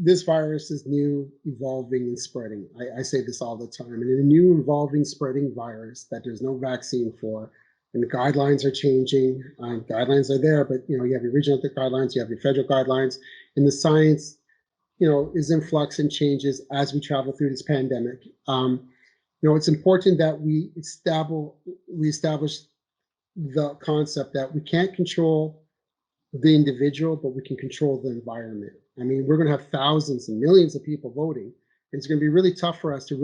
this virus is new, evolving, and spreading. I say this all the time. And in a new, evolving, spreading virus that there's no vaccine for, and the guidelines are changing. Guidelines are there, but you have your regional guidelines, you have your federal guidelines, and the science, is in flux and changes as we travel through this pandemic. It's important that we establish the concept that we can't control the individual, but we can control the environment. I mean, we're going to have thousands and millions of people voting, and it's going to be really tough for us to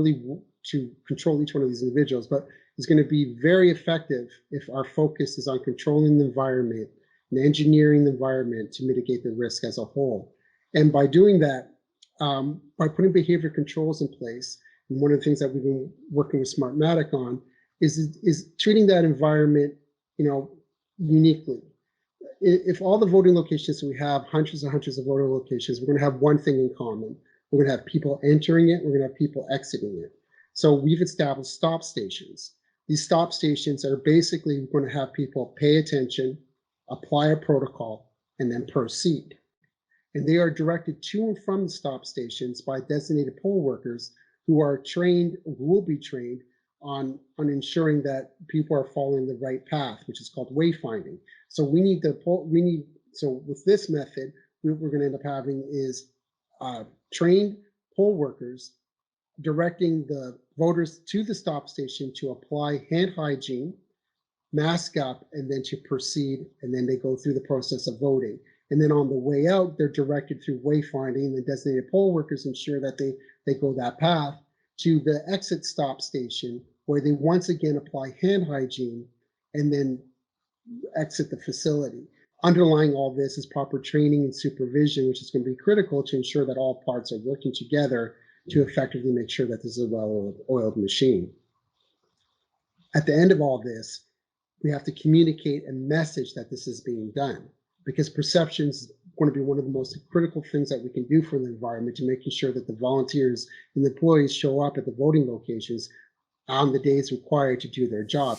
control each one of these individuals. But it's going to be very effective if our focus is on controlling the environment and engineering the environment to mitigate the risk as a whole. And by doing that, by putting behavior controls in place, and one of the things that we've been working with Smartmatic on is treating that environment, uniquely. If all the voting locations we have, hundreds and hundreds of voting locations, we're going to have one thing in common. We're going to have people entering it. We're going to have people exiting it. So we've established stop stations. These stop stations are basically going to have people pay attention, apply a protocol, and then proceed. And they are directed to and from the stop stations by designated poll workers who are trained, who will be trained on ensuring that people are following the right path, which is called wayfinding. So so with this method, what we're going to end up having is trained poll workers directing the voters to the stop station to apply hand hygiene, mask up, and then to proceed, and then they go through the process of voting. And then on the way out, they're directed through wayfinding. The designated poll workers ensure that they go that path to the exit stop station, where they once again apply hand hygiene and then exit the facility. Underlying all this is proper training and supervision, which is going to be critical to ensure that all parts are working together to effectively make sure that this is a well-oiled machine. At the end of all this, we have to communicate a message that this is being done, because perception is going to be one of the most critical things that we can do for the environment, to making sure that the volunteers and the employees show up at the voting locations on the days required to do their job.